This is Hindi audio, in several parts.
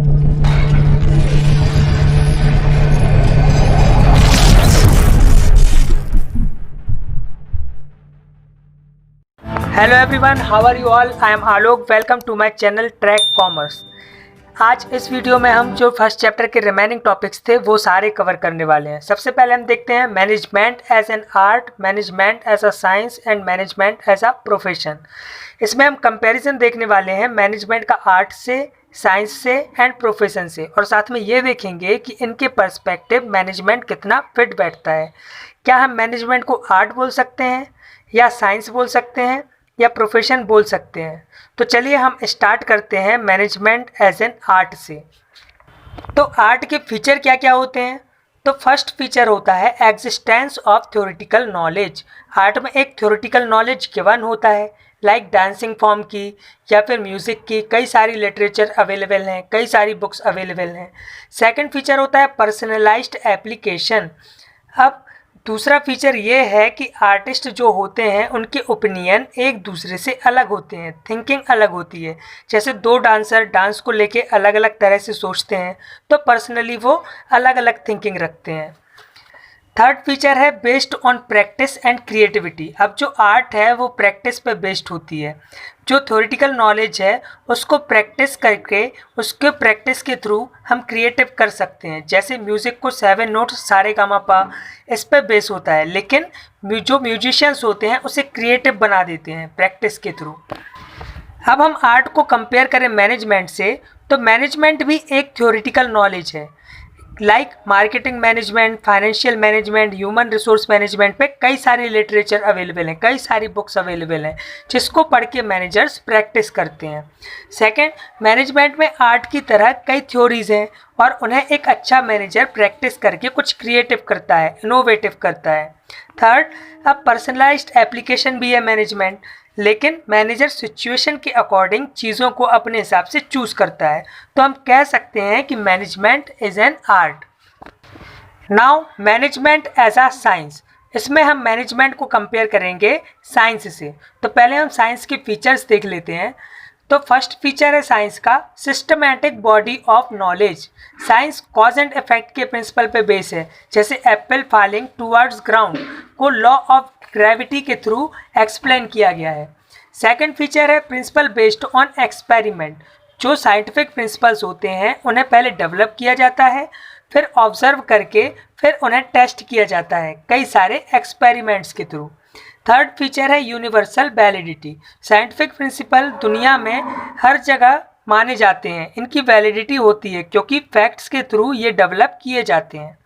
Hello everyone, how are you all. I am Alok. Welcome to my channel track commerce. आज इस वीडियो में हम जो फर्स्ट चैप्टर के रिमेनिंग टॉपिक्स थे वो सारे कवर करने वाले हैं। सबसे पहले हम देखते हैं management as an art, management as a science and management as a profession. इसमें हम कंपैरिजन देखने वाले हैं मैनेजमेंट का आर्ट से, साइंस से एंड प्रोफेशन से, और साथ में ये देखेंगे कि इनके पर्सपेक्टिव मैनेजमेंट कितना फिट बैठता है। क्या हम मैनेजमेंट को आर्ट बोल सकते हैं, या साइंस बोल सकते हैं, या प्रोफेशन बोल सकते हैं। तो चलिए हम स्टार्ट करते हैं मैनेजमेंट एज एन आर्ट से। तो आर्ट के फीचर क्या क्या होते हैं? तो फर्स्ट फीचर होता है existence of theoretical knowledge. Art में एक थ्योरेटिकल नॉलेज गिवन होता है, लाइक डांसिंग फॉर्म की या फिर म्यूज़िक की। कई सारी लिटरेचर अवेलेबल हैं, कई सारी बुक्स अवेलेबल हैं। सेकंड फीचर होता है पर्सनलाइज्ड एप्लीकेशन। अब दूसरा फीचर ये है कि आर्टिस्ट जो होते हैं उनके ओपिनियन एक दूसरे से अलग होते हैं, थिंकिंग अलग होती है। जैसे दो डांसर डांस को लेके अलग अलग तरह से सोचते हैं, तो पर्सनली वो अलग अलग थिंकिंग रखते हैं। थर्ड फीचर है based on practice and creativity. अब जो आर्ट है वो प्रैक्टिस पे बेस्ड होती है। जो थ्योरेटिकल नॉलेज है उसको प्रैक्टिस करके, उसके प्रैक्टिस के थ्रू हम क्रिएटिव कर सकते हैं। जैसे म्यूज़िक को 7 नोट्स सारेगामापा इस पे बेस होता है, लेकिन जो म्यूजिशियंस होते हैं उसे क्रिएटिव बना देते हैं प्रैक्टिस के थ्रू। अब हम आर्ट को कंपेयर करें मैनेजमेंट से, तो मैनेजमेंट भी एक थ्योरेटिकल नॉलेज है, like marketing management, financial management, human resource management पे कई सारी लिटरेचर अवेलेबल हैं, कई सारी बुक्स अवेलेबल हैं जिसको पढ़ के मैनेजर्स प्रैक्टिस करते हैं। सेकंड, मैनेजमेंट में आर्ट की तरह कई थ्योरीज हैं और उन्हें एक अच्छा मैनेजर प्रैक्टिस करके कुछ क्रिएटिव करता है, इनोवेटिव करता है। थर्ड, अब पर्सनलाइज्ड एप्लीकेशन भी है मैनेजमेंट, लेकिन मैनेजर सिचुएशन के अकॉर्डिंग चीज़ों को अपने हिसाब से चूज़ करता है। तो हम कह सकते हैं कि management is an art. Now management as a science. इसमें हम मैनेजमेंट को कंपेयर करेंगे साइंस से। तो पहले हम साइंस के फीचर्स देख लेते हैं। तो फर्स्ट फीचर है साइंस का systematic body of knowledge. Science cause and effect के प्रिंसिपल पे बेस है। जैसे एप्पल फॉलिंग टूवर्ड्स ग्राउंड को लॉ ऑफ ग्रेविटी के थ्रू एक्सप्लेन किया गया है। सेकंड फीचर है प्रिंसिपल बेस्ड ऑन एक्सपेरिमेंट। जो साइंटिफिक प्रिंसिपल्स होते हैं उन्हें पहले डेवलप किया जाता है, फिर ऑब्जर्व करके फिर उन्हें टेस्ट किया जाता है कई सारे एक्सपेरिमेंट्स के थ्रू। थर्ड फीचर है यूनिवर्सल वैलिडिटी। साइंटिफिक प्रिंसिपल दुनिया में हर जगह माने जाते हैं, इनकी वैलिडिटी होती है क्योंकि फैक्ट्स के थ्रू ये डेवलप किए जाते हैं।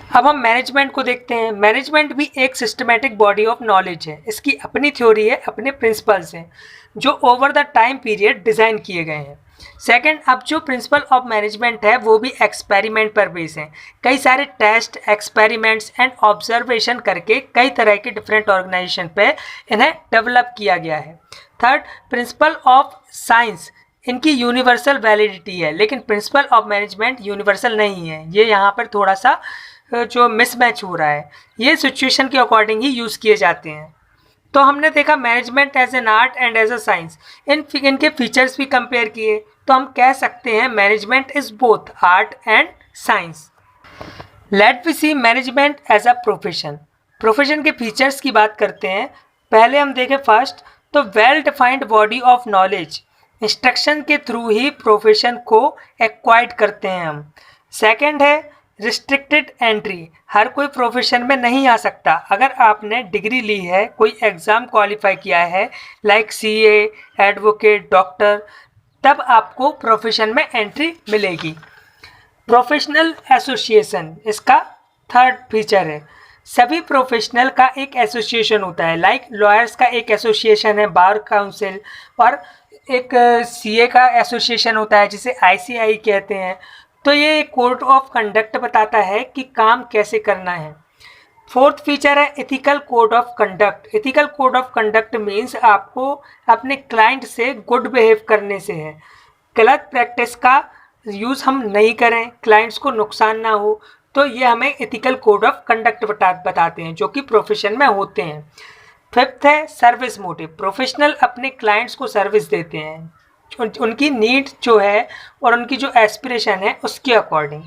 अब हम मैनेजमेंट को देखते हैं। मैनेजमेंट भी एक सिस्टमैटिक बॉडी ऑफ नॉलेज है। इसकी अपनी थ्योरी है, अपने प्रिंसिपल्स हैं जो over the time period design किए गए हैं। सेकंड, अब जो प्रिंसिपल ऑफ मैनेजमेंट है वो भी एक्सपेरिमेंट पर बेस है। कई सारे टेस्ट, एक्सपेरिमेंट्स एंड ऑब्जर्वेशन करके कई तरह के डिफरेंट ऑर्गेनाइजेशन पे इन्हें डेवलप किया गया है। थर्ड, प्रिंसिपल ऑफ साइंस इनकी यूनिवर्सल वैलिडिटी है, लेकिन प्रिंसिपल ऑफ मैनेजमेंट यूनिवर्सल नहीं है। ये यहाँ पर थोड़ा सा जो मिसमैच हो रहा है, ये सिचुएशन के अकॉर्डिंग ही यूज़ किए जाते हैं। तो हमने देखा management as an art and as a science. इनके फीचर्स भी कंपेयर किए, तो हम कह सकते हैं management is both art and science. Let we see management as a profession. Profession के फीचर्स की बात करते हैं। पहले हम देखें फर्स्ट, तो well defined body of knowledge. Instruction के थ्रू ही प्रोफेशन को एक्वायर्ड करते हैं हम। सेकंड है रिस्ट्रिक्टेड एंट्री। हर कोई प्रोफेशन में नहीं आ सकता। अगर आपने डिग्री ली है, कोई एग्ज़ाम क्वालिफाई किया है, लाइक सीए, एडवोकेट, डॉक्टर, तब आपको प्रोफेशन में एंट्री मिलेगी। प्रोफेशनल एसोसिएशन इसका थर्ड फीचर है। सभी प्रोफेशनल का एक एसोसिएशन होता है, लाइक लॉयर्स का एक एसोसिएशन है बार काउंसिल, और एक सीए का एसोसिएशन होता है जिसे आईसीआई कहते हैं। तो ये कोड ऑफ कंडक्ट बताता है कि काम कैसे करना है। फोर्थ फीचर है ethical code of conduct. Ethical code of conduct means आपको अपने क्लाइंट से गुड बिहेव करने से है। गलत प्रैक्टिस का यूज़ हम नहीं करें, क्लाइंट्स को नुकसान ना हो, तो ये हमें एथिकल कोड ऑफ कंडक्ट बताते हैं जो कि प्रोफेशन में होते हैं। फिफ्थ है सर्विस मोटिव। प्रोफेशनल अपने क्लाइंट्स को सर्विस देते हैं। उनकी नीड जो है और उनकी जो एस्पिरेशन है उसके अकॉर्डिंग।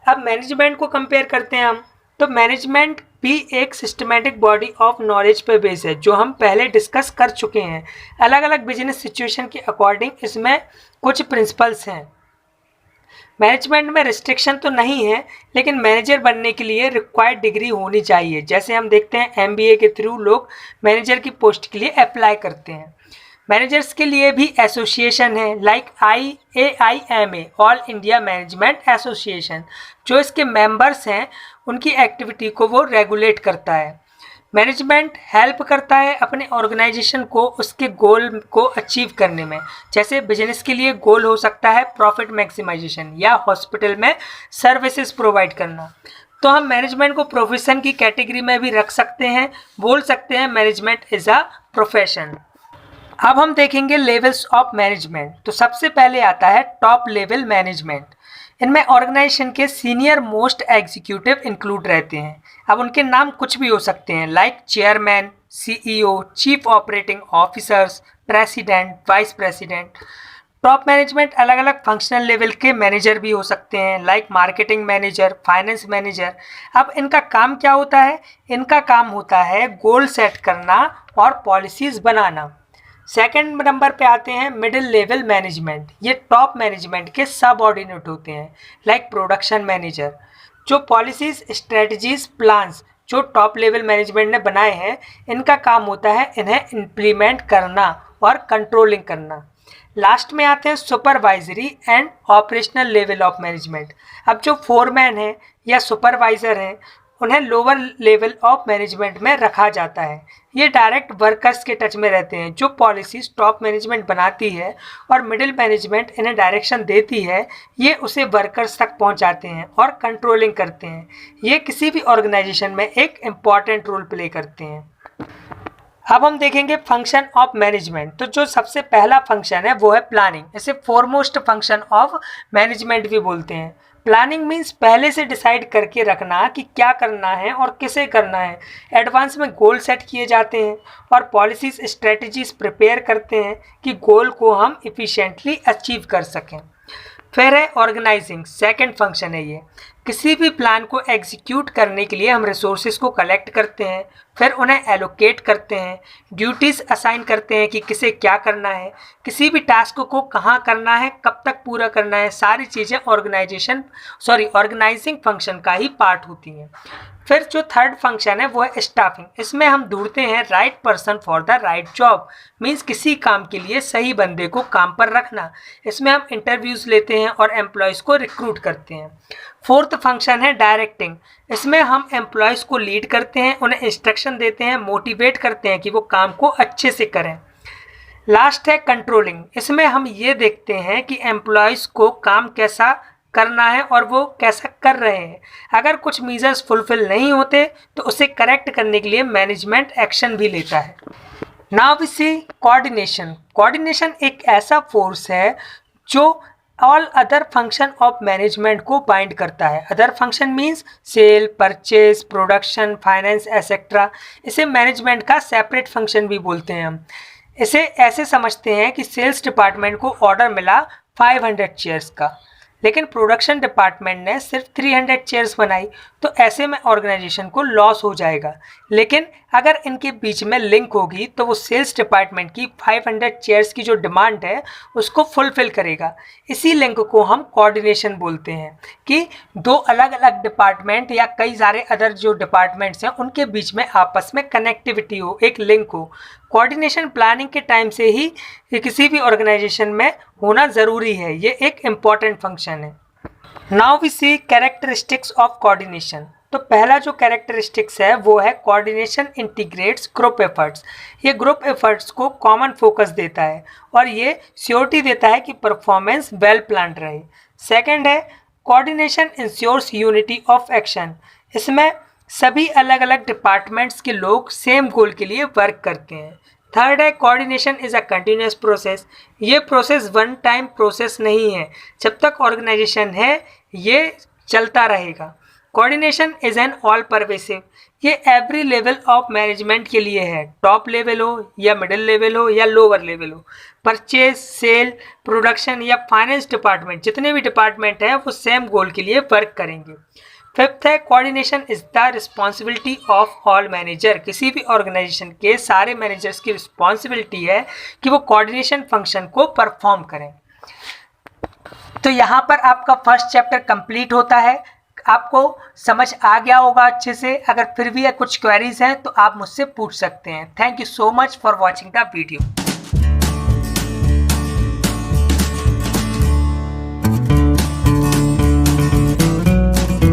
अब मैनेजमेंट को कंपेयर करते हैं हम, तो मैनेजमेंट भी एक सिस्टमेटिक बॉडी ऑफ नॉलेज पे बेस है, जो हम पहले डिस्कस कर चुके हैं। अलग अलग बिजनेस सिचुएशन के अकॉर्डिंग इसमें कुछ प्रिंसिपल्स हैं। मैनेजमेंट में रिस्ट्रिक्शन तो नहीं है, लेकिन मैनेजर बनने के लिए रिक्वायर्ड डिग्री होनी चाहिए। जैसे हम देखते हैं एमबीए के थ्रू लोग मैनेजर की पोस्ट के लिए अप्लाई करते हैं। मैनेजर्स के लिए भी एसोसिएशन है, like AIMA, all India management association, जो इसके मेंबर्स हैं उनकी एक्टिविटी को वो रेगुलेट करता है। मैनेजमेंट हेल्प करता है अपने ऑर्गेनाइजेशन को उसके गोल को अचीव करने में। जैसे बिजनेस के लिए गोल हो सकता है प्रॉफिट मैक्सिमाइजेशन, या हॉस्पिटल में सर्विसेज प्रोवाइड करना। तो हम मैनेजमेंट को प्रोफेशन की कैटेगरी में भी रख सकते हैं, बोल सकते हैं मैनेजमेंट इज़ अ प्रोफेशन। अब हम देखेंगे लेवल्स ऑफ मैनेजमेंट। तो सबसे पहले आता है टॉप लेवल मैनेजमेंट। इनमें ऑर्गेनाइजेशन के सीनियर मोस्ट एग्जीक्यूटिव इंक्लूड रहते हैं। अब उनके नाम कुछ भी हो सकते हैं, like chairman, CEO, chief operating officers, president, vice president. Top management अलग अलग फंक्शनल लेवल के मैनेजर भी हो सकते हैं, like marketing manager, finance manager. अब इनका काम क्या होता है? इनका काम होता है गोल सेट करना और पॉलिसीज़ बनाना। सेकंड नंबर पे आते हैं मिडिल लेवल मैनेजमेंट। ये टॉप मैनेजमेंट के सब ऑर्डिनेट होते हैं, लाइक प्रोडक्शन मैनेजर। जो पॉलिसीज, स्ट्रेटजीज, प्लान्स जो टॉप लेवल मैनेजमेंट ने बनाए हैं, इनका काम होता है इन्हें इम्प्लीमेंट करना और कंट्रोलिंग करना। लास्ट में आते हैं supervisory and operational level of management. अब जो फोरमैन है या सुपरवाइज़र हैं, उन्हें लोअर लेवल ऑफ मैनेजमेंट में रखा जाता है। ये डायरेक्ट वर्कर्स के टच में रहते हैं। जो पॉलिसीज टॉप मैनेजमेंट बनाती है और मिडिल मैनेजमेंट इन्हें डायरेक्शन देती है, ये उसे वर्कर्स तक पहुंचाते हैं और कंट्रोलिंग करते हैं। ये किसी भी ऑर्गेनाइजेशन में एक इम्पॉर्टेंट रोल प्ले करते हैं। अब हम देखेंगे फंक्शन ऑफ मैनेजमेंट। तो जो सबसे पहला फंक्शन है वो है प्लानिंग। इसे फोरमोस्ट फंक्शन ऑफ मैनेजमेंट भी बोलते हैं। प्लानिंग मीन्स पहले से डिसाइड करके रखना कि क्या करना है और किसे करना है। एडवांस में गोल सेट किए जाते हैं और पॉलिसीज, स्ट्रेटजीज प्रिपेयर करते हैं कि गोल को हम इफ़िशिएंटली अचीव कर सकें। फिर है ऑर्गेनाइजिंग, सेकंड फंक्शन है ये। किसी भी प्लान को एग्जीक्यूट करने के लिए हम रिसोर्सेज को कलेक्ट करते हैं, फिर उन्हें एलोकेट करते हैं, ड्यूटीज़ असाइन करते हैं कि किसे क्या करना है, किसी भी टास्क को कहाँ करना है, कब तक पूरा करना है। सारी चीज़ें ऑर्गेनाइजिंग फंक्शन का ही पार्ट होती हैं। फिर जो थर्ड फंक्शन है वो है स्टाफिंग। इसमें हम ढूंढते हैं right person for the right job, means किसी काम के लिए सही बंदे को काम पर रखना। इसमें हम इंटरव्यूज़ लेते हैं और एम्प्लॉयज़ को रिक्रूट करते हैं। फोर्थ फंक्शन है डायरेक्टिंग। इसमें हम एम्प्लॉयज़ को लीड करते हैं, उन्हें इंस्ट्रक्शन देते हैं, मोटिवेट करते हैं कि वो काम को अच्छे से करें। लास्ट है कंट्रोलिंग। इसमें हम ये देखते हैं कि एम्प्लॉयज़ को काम कैसा करना है और वो कैसा कर रहे हैं। अगर कुछ मीजर्स फुलफिल नहीं होते तो उसे करेक्ट करने के लिए मैनेजमेंट एक्शन भी लेता है। Now we see coordination. Coordination एक ऐसा फोर्स है जो all other function of management को बाइंड करता है। Other function means sale, purchase, production, finance etcetera. इसे मैनेजमेंट का सेपरेट फंक्शन भी बोलते हैं। हम इसे ऐसे समझते हैं कि सेल्स डिपार्टमेंट को ऑर्डर मिला 500 चेयर्स का, लेकिन प्रोडक्शन डिपार्टमेंट ने सिर्फ 300 चेयर्स बनाई, तो ऐसे में ऑर्गेनाइजेशन को लॉस हो जाएगा। लेकिन अगर इनके बीच में लिंक होगी तो वो सेल्स डिपार्टमेंट की 500 चेयर्स की जो डिमांड है उसको फुलफिल करेगा। इसी लिंक को हम कोऑर्डिनेशन बोलते हैं, कि दो अलग अलग डिपार्टमेंट या कई सारे अदर जो डिपार्टमेंट्स हैं उनके बीच में आपस में कनेक्टिविटी हो, एक लिंक हो। कोऑर्डिनेशन प्लानिंग के टाइम से ही किसी भी ऑर्गेनाइजेशन में होना ज़रूरी है। ये एक इम्पॉर्टेंट फंक्शन है। Now we see characteristics of coordination. तो पहला जो कैरेक्टरिस्टिक्स है वो है कोऑर्डिनेशन इंटीग्रेट्स ग्रुप एफर्ट्स। ये ग्रुप एफर्ट्स को कॉमन फोकस देता है और ये श्योरिटी देता है कि परफॉर्मेंस वेल प्लान्ड रहे। सेकंड है coordination ensures unity of action. इसमें सभी अलग अलग डिपार्टमेंट्स के लोग सेम गोल के लिए वर्क करते हैं। थर्ड है coordination is a continuous process. ये प्रोसेस वन टाइम प्रोसेस नहीं है, जब तक ऑर्गेनाइजेशन है ये चलता रहेगा। Coordination is an all pervasive. ये एवरी लेवल ऑफ मैनेजमेंट के लिए है, टॉप लेवल हो या मिडिल लेवल हो या लोअर लेवल हो। परचेज, सेल, प्रोडक्शन या फाइनेंस डिपार्टमेंट, जितने भी डिपार्टमेंट हैं वो सेम गोल के लिए वर्क करेंगे। फिफ्थ है coordination is the responsibility of all manager. किसी भी ऑर्गेनाइजेशन के सारे मैनेजर्स की रिस्पॉन्सिबिलिटी है कि वो कोऑर्डिनेशन फंक्शन को परफॉर्म करें। तो यहाँ पर आपका फर्स्ट चैप्टर कंप्लीट होता है। आपको समझ आ गया होगा अच्छे से। अगर फिर भी कुछ क्वेरीज हैं तो आप मुझसे पूछ सकते हैं। Thank you so much for watching the video.